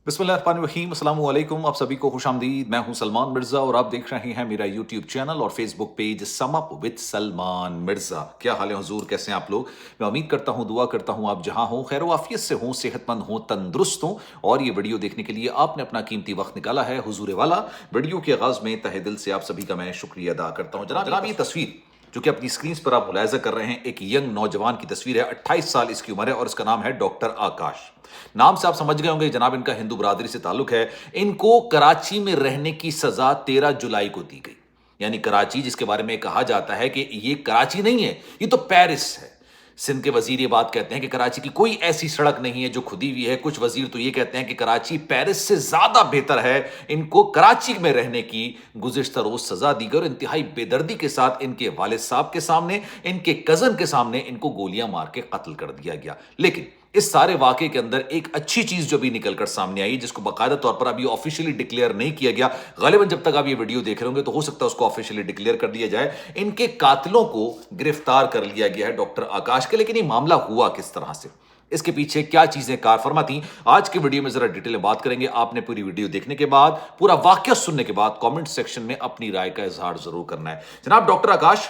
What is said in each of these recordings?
बिस्मिल्लाहिर्रहमानिर्रहीम, अस्सलाम वालेकुम। आप सभी को खुशामदीद। मैं हूं सलमान मिर्ज़ा और आप देख रहे हैं मेरा यूट्यूब चैनल और Facebook page sum up with Salman Mirza. क्या हाल है हुजूर, कैसे हैं आप लोग? मैं उम्मीद करता हूं, दुआ करता हूं आप जहां हो खैर वाफियत से हों, सेहतमंद हों, तंदुरुस्त हों। और ये वीडियो देखने के लिए आपने अपना कीमती वक्त निकाला है हुजूर वाला। वीडियो के आगाज़ में तहे दिल से आप सभी का मैं शुक्रिया अदा करता हूँ। जनाब ये तस्वीर जो कि अपनी स्क्रीन पर आप मुलायजा कर रहे हैं, एक यंग नौजवान की तस्वीर है। 28 साल इसकी उम्र है और इसका नाम है डॉक्टर आकाश। नाम से आप समझ गए होंगे जनाब इनका हिंदू बरादरी से ताल्लुक है। इनको कराची में रहने की सजा 13 जुलाई को दी गई। यानी कराची जिसके बारे में कहा जाता है कि ये कराची नहीं है, ये तो पेरिस है। सिंध के वजीर ये बात कहते हैं कि कराची की कोई ऐसी सड़क नहीं है जो खुदी हुई है। कुछ वजीर तो ये कहते हैं कि कराची पेरिस से ज्यादा बेहतर है। इनको कराची में रहने की गुज़िश्ता रोज सजा दी गई और इंतहाई बेदर्दी के साथ इनके वालिद साहब के सामने, इनके कजन के सामने इनको गोलियां मार के कत्ल कर दिया गया। लेकिन इस सारे वाकये के अंदर एक अच्छी चीज जो भी निकलकर सामने आई, जिसको बाकायदा तौर पर अभी ऑफिशियली डिक्लेयर नहीं किया गया, गालिबन जब तक आप ये वीडियो देख रहे होंगे तो हो सकता है उसको ऑफिशियली डिक्लेयर कर दिया जाए। इनके कातिलों को गिरफ्तार कर लिया गया है डॉक्टर आकाश के। लेकिन ये मामला हुआ किस तरह से, इसके पीछे क्या चीजें कार फरमा थी, आज की वीडियो में जरा डिटेल में बात करेंगे। आपने पूरी वीडियो देखने के बाद, पूरा वाकया सुनने के बाद कमेंट सेक्शन में अपनी राय का इजहार जरूर करना है। जनाब डॉक्टर आकाश,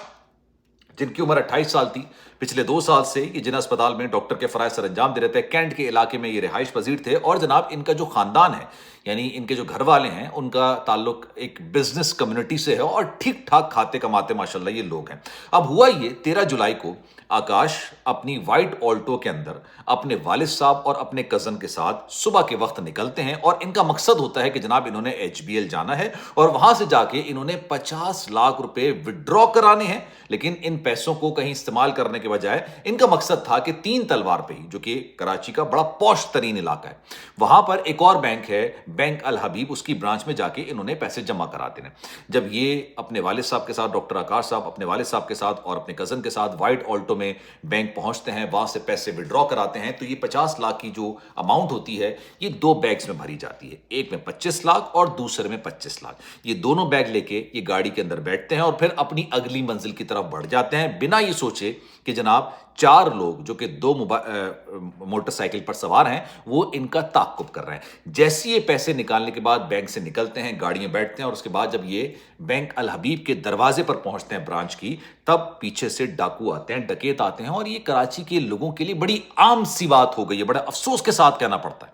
जिनकी उम्र 28 साल थी, पिछले 2 साल से ये जिना अस्पताल में डॉक्टर के फराइज सर अंजाम दे रहे थे। कैंट के इलाके में ये रिहाइश पजीर थे और जनाब इनका जो खानदान है, यानी इनके जो घर वाले हैं, उनका ताल्लुक एक बिजनेस कम्युनिटी से है और ठीक ठाक खाते कमाते माशाल्लाह ये लोग हैं। अब हुआ ये 13 जुलाई को आकाश अपनी वाइट ऑल्टो के अंदर अपने वालिद साहब और अपने कजन के साथ सुबह के वक्त निकलते हैं और इनका मकसद होता है कि जनाब इन्होंने एचबीएल जाना है और वहां से जाके इन्होंने 50 लाख रुपए विड्रॉ कराने हैं। लेकिन इन पैसों को कहीं इस्तेमाल करने के बजाय इनका मकसद था कि 3 तलवार पे ही, जो कि कराची का बड़ा पॉश तरीन इलाका है, वहां पर एक और बैंक है, बैंक अल हबीब, उसकी ब्रांच में जाके इन्होंने पैसे जमा करा देने। जब ये अपने वालिद साहब के साथ, डॉक्टर आकाश साहब अपने वालिद साहब के साथ और अपने कजन के साथ वाइट ऑल्टो में बैंक पहुंचते हैं, वहां से पैसे विड्रॉ कराते हैं, तो ये 50 लाख की जो अमाउंट होती है ये 2 बैग्स में भरी जाती है। एक में 25 लाख और दूसरे में 25 लाख। ये दोनों बैग लेके ये गाड़ी के अंदर बैठते हैं और फिर अपनी अगली मंजिल की तरफ बढ़ जाते हैं, बिना ये सोचे कि जनाब 4 लोग जो कि 2 मोटरसाइकिल पर सवार हैं वो इनका ताक्कुब कर रहे हैं। जैसे ये पैसे निकालने के बाद बैंक से निकलते हैं, गाड़ी में बैठते हैं और उसके बाद जब ये बैंक अल हबीब के दरवाजे पर पहुंचते हैं ब्रांच की, तब पीछे से डाकू आते हैं, डकैत आते हैं। और ये कराची के लोगों के लिए बड़ी आम सी बात हो गई है। बड़े अफसोस के साथ कहना पड़ता है,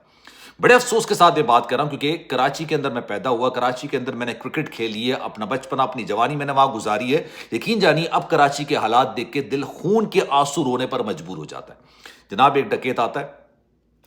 बड़े अफसोस के साथ ये बात कर रहा हूं, क्योंकि कराची के अंदर मैं पैदा हुआ, कराची के अंदर मैंने क्रिकेट खेली है, अपना बचपना अपनी जवानी मैंने वहां गुजारी है। यकीन जानिए अब कराची के हालात देख के दिल खून के आंसू रोने पर मजबूर हो जाता है। जनाब एक डकैत आता है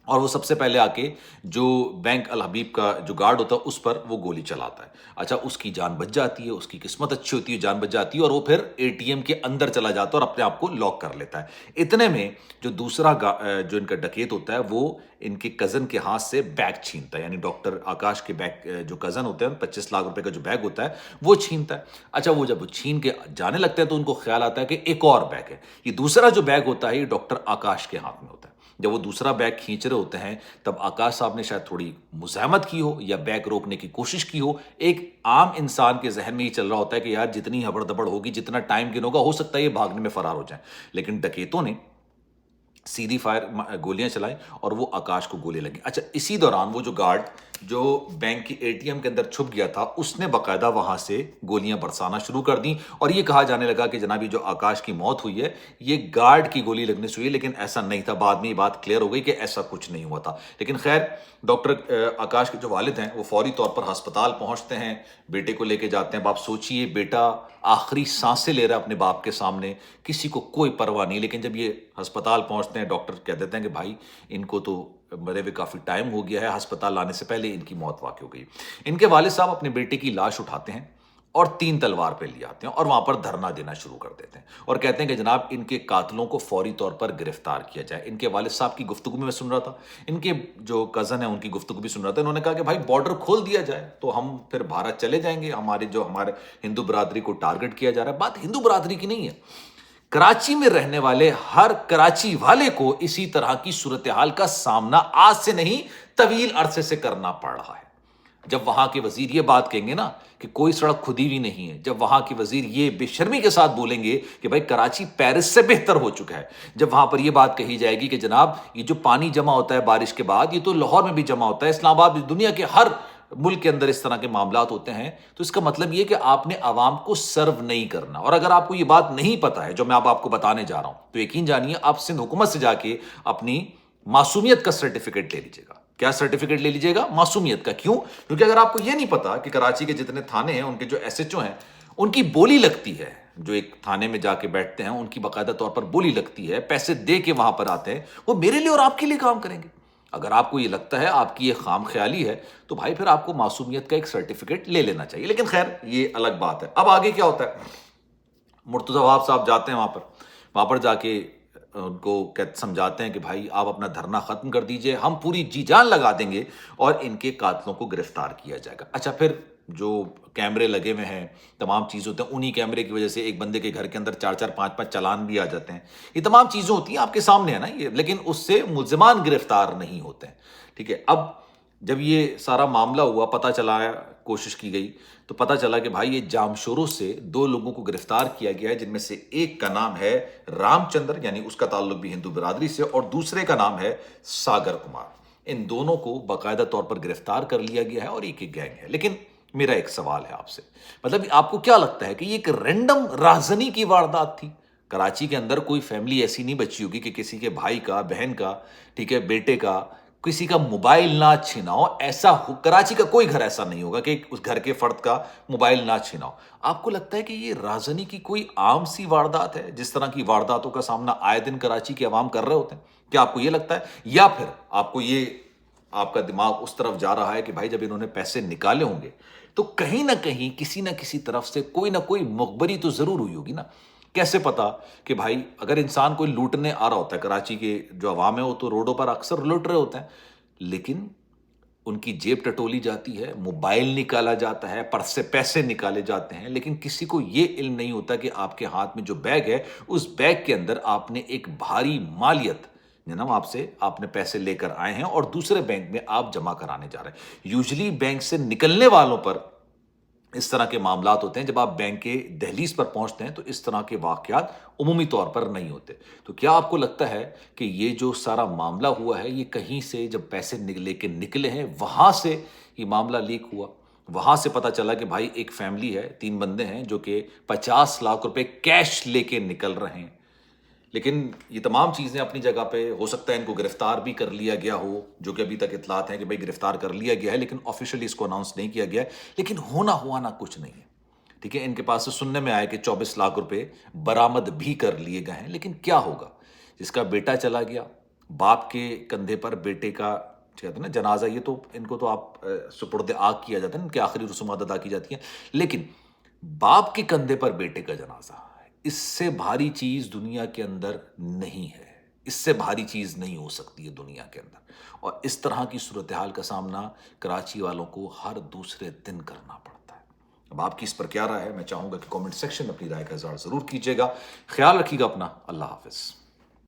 और वो सबसे पहले आके जो बैंक अल हबीब का जो गार्ड होता है उस पर वो गोली चलाता है। अच्छा, उसकी जान बच जाती है, उसकी किस्मत अच्छी होती है, जान बच जाती है और वो फिर एटीएम के अंदर चला जाता है और अपने आप को लॉक कर लेता है। इतने में जो दूसरा जो इनका डकैत होता है वो इनके कजन के हाथ से बैग छीनता है, यानी डॉक्टर आकाश के बैग, जो कजन होते हैं, 25 लाख रुपए का जो बैग होता है वो छीनता है। अच्छा, वो जब छीन के जाने लगता है तो उनको ख्याल आता है कि एक और बैग है। ये दूसरा जो बैग होता है ये डॉक्टर आकाश के हाथ में होता है। जब वो दूसरा बैग खींच रहे होते हैं तब आकाश साहब ने शायद थोड़ी मुज़ाहमत की हो या बैग रोकने की कोशिश की हो। एक आम इंसान के जहन में ये चल रहा होता है कि यार जितनी हबड़ दबड़ होगी, जितना टाइम गिनोगा, हो सकता है ये भागने में फरार हो जाए। लेकिन डकैतों ने सीधी फायर गोलियां चलाई और वो आकाश को गोली लगी। अच्छा, इसी दौरान वो जो गार्ड जो बैंक की एटीएम के अंदर छुप गया था उसने बाकायदा वहां से गोलियां बरसाना शुरू कर दी और ये कहा जाने लगा कि जनाब ये जो आकाश की मौत हुई है ये गार्ड की गोली लगने से हुई है। लेकिन ऐसा नहीं था, बाद में ये बात क्लियर हो गई कि ऐसा कुछ नहीं हुआ था। लेकिन खैर, डॉक्टर आकाश के जो वालिद हैं वो फौरी तौर पर अस्पताल पहुंचते हैं, बेटे को लेके जाते हैं। बाप सोचिए, बेटा आखिरी सांसें ले रहा है अपने बाप के सामने, किसी को कोई परवाह नहीं। लेकिन जब ये अस्पताल पहुंचते हैं, डॉक्टर कह देते हैं कि भाई इनको तो मरे हुए काफ़ी टाइम हो गया है, अस्पताल लाने से पहले इनकी मौत वाक़ई हो गई। इनके वालिद साहब अपने बेटे की लाश उठाते हैं और 3 तलवार पे ले आते हैं और वहां पर धरना देना शुरू कर देते हैं और कहते हैं कि जनाब इनके कातिलों को फौरी तौर पर गिरफ्तार किया जाए। इनके वालिद साहब की गुफ्तगू भी मैं सुन रहा था, इनके जो कज़न है उनकी गुफ्तगू भी सुन रहा था। इन्होंने कहा कि भाई बॉर्डर खोल दिया जाए तो हम फिर भारत चले जाएंगे, हमारे हिंदू बरादरी को टारगेट किया जा रहा है। बात हिंदू बरादरी की नहीं है, कराची में रहने वाले हर कराची वाले को इसी तरह की सूरत हाल का सामना आज से नहीं तवील अरसे से करना पड़ रहा है। جب وہاں کے وزیر یہ بات کہیں گے نا کہ کوئی سڑک کھدی ہوئی نہیں ہے، جب وہاں کے وزیر یہ بے شرمی کے ساتھ بولیں گے کہ بھائی کراچی پیرس سے بہتر ہو چکا ہے، جب وہاں پر یہ بات کہی جائے گی کہ جناب یہ جو پانی جمع ہوتا ہے بارش کے بعد، یہ تو لاہور میں بھی جمع ہوتا ہے، اسلام آباد بھی، دنیا کے ہر ملک کے اندر اس طرح کے معاملات ہوتے ہیں، تو اس کا مطلب یہ کہ آپ نے عوام کو سرو نہیں کرنا۔ اور اگر آپ کو یہ بات نہیں پتا ہے جو میں اب آپ کو بتانے جا رہا ہوں، تو یقین جانیے آپ سندھ حکومت سے جا کے اپنی معصومیت کا سرٹیفکیٹ لے لیجیے گا۔ کیا سرٹیفکیٹ لے لیجیے گا؟ معصومیت کا۔ کیوں؟ کیونکہ اگر آپ کو یہ نہیں پتا کہ کراچی کے جتنے تھانے ہیں ان کے جو ایس ایچ او ہیں ان کی بولی لگتی ہے، جو ایک تھانے میں جا کے بیٹھتے ہیں ان کی باقاعدہ طور پر بولی لگتی ہے، پیسے دے کے وہاں پر آتے ہیں، وہ میرے لیے اور آپ کے لیے کام کریں گے۔ اگر آپ کو یہ لگتا ہے آپ کی یہ خام خیالی ہے تو بھائی پھر آپ کو معصومیت کا ایک سرٹیفکیٹ لے لینا چاہیے، لیکن خیر یہ الگ بات ہے۔ اب آگے کیا ہوتا ہے؟ مرتضی وہاب صاحب جاتے ہیں وہاں پر جا کے ان کو سمجھاتے ہیں کہ بھائی آپ اپنا دھرنا ختم کر دیجئے، ہم پوری جی جان لگا دیں گے اور ان کے قاتلوں کو گرفتار کیا جائے گا۔ اچھا پھر جو کیمرے لگے ہوئے ہیں، تمام چیزیں ہوتے ہیں، انہی کیمرے کی وجہ سے ایک بندے کے گھر کے اندر 4 4 5 5 چالان بھی آ جاتے ہیں، یہ تمام چیزیں ہوتی ہیں آپ کے سامنے ہے نا یہ، لیکن اس سے ملزمان گرفتار نہیں ہوتے ہیں۔ ٹھیک ہے، اب جب یہ سارا معاملہ ہوا، پتہ چلا، کوشش کی گئی تو پتہ چلا کہ بھائی یہ جامشورو سے 2 لوگوں کو گرفتار کیا گیا ہے، جن میں سے ایک کا نام ہے رام چندر، یعنی اس کا تعلق بھی ہندو برادری سے، اور دوسرے کا نام ہے ساگر کمار۔ ان دونوں کو باقاعدہ طور پر گرفتار کر لیا گیا ہے اور ایک گینگ ہے۔ لیکن میرا ایک سوال ہے آپ سے، مطلب آپ کو کیا لگتا ہے کہ یہ ایک رینڈم راہزنی کی واردات تھی؟ کراچی کے اندر کوئی فیملی ایسی نہیں بچی ہوگی کہ کسی کے بھائی کا، بہن کا، ٹھیک ہے، بیٹے کا، کسی کا موبائل نہ چھینا ہو۔ ایسا کراچی کا کوئی گھر ایسا نہیں ہوگا کہ اس گھر کے فرد کا موبائل نہ چھینا ہو۔ آپ کو لگتا ہے کہ یہ رازنی کی کوئی عام سی واردات ہے جس طرح کی وارداتوں کا سامنا آئے دن کراچی کے عوام کر رہے ہوتے ہیں؟ کیا آپ کو یہ لگتا ہے، یا پھر آپ کو یہ، آپ کا دماغ اس طرف جا رہا ہے کہ بھائی جب انہوں نے پیسے نکالے ہوں گے تو کہیں نہ کہیں کسی نہ کسی طرف سے کوئی نہ کوئی مخبری تو ضرور ہوئی ہوگی نا؟ کیسے پتا کہ بھائی اگر انسان کوئی لوٹنے آ رہا ہوتا ہے، کراچی کے جو عوام ہے وہ تو روڈوں پر اکثر لوٹ رہے ہوتے ہیں، لیکن ان کی جیب ٹٹولی جاتی ہے، موبائل نکالا جاتا ہے، پرس سے پیسے نکالے جاتے ہیں، لیکن کسی کو یہ علم نہیں ہوتا کہ آپ کے ہاتھ میں جو بیگ ہے اس بیگ کے اندر آپ نے ایک بھاری مالیت جناب آپ نے پیسے لے کر آئے ہیں اور دوسرے بینک میں آپ جمع کرانے جا رہے ہیں۔ یوزلی بینک سے نکلنے والوں پر اس طرح کے معاملات ہوتے ہیں، جب آپ بینک کے دہلیز پر پہنچتے ہیں تو اس طرح کے واقعات عمومی طور پر نہیں ہوتے۔ تو کیا آپ کو لگتا ہے کہ یہ جو سارا معاملہ ہوا ہے یہ کہیں سے جب پیسے لے کے نکلے ہیں وہاں سے یہ معاملہ لیک ہوا؟ وہاں سے پتا چلا کہ بھائی ایک فیملی ہے، 3 بندے ہیں جو کہ 50 لاکھ روپے کیش لے کے نکل رہے ہیں، لیکن یہ تمام چیزیں اپنی جگہ پہ، ہو سکتا ہے ان کو گرفتار بھی کر لیا گیا ہو، جو کہ ابھی تک اطلاعات ہیں کہ بھئی گرفتار کر لیا گیا ہے، لیکن آفیشلی اس کو اناؤنس نہیں کیا گیا ہے، لیکن ہونا ہوا کچھ نہیں ہے۔ ٹھیک ہے، ان کے پاس سے سننے میں آئے کہ 24 لاکھ روپے برآمد بھی کر لیے گئے ہیں، لیکن کیا ہوگا؟ جس کا بیٹا چلا گیا، باپ کے کندھے پر بیٹے کا کہتے ہیں نا جنازہ، یہ تو ان کو تو آپ سپرد آگ کیا جاتا ہے، ان کے آخری رسومات ادا کی جاتی ہیں، لیکن باپ کے کندھے پر بیٹے کا جنازہ، اس سے بھاری چیز دنیا کے اندر نہیں ہے، اس سے بھاری چیز نہیں ہو سکتی ہے دنیا کے اندر۔ اور اس طرح کی صورتحال کا سامنا کراچی والوں کو ہر دوسرے دن کرنا پڑتا ہے۔ اب آپ کی اس پر کیا رائے ہے؟ میں چاہوں گا کہ کامنٹ سیکشن میں اپنی رائے کا اظہار ضرور کیجیے گا۔ خیال رکھیے گا اپنا، اللہ حافظ۔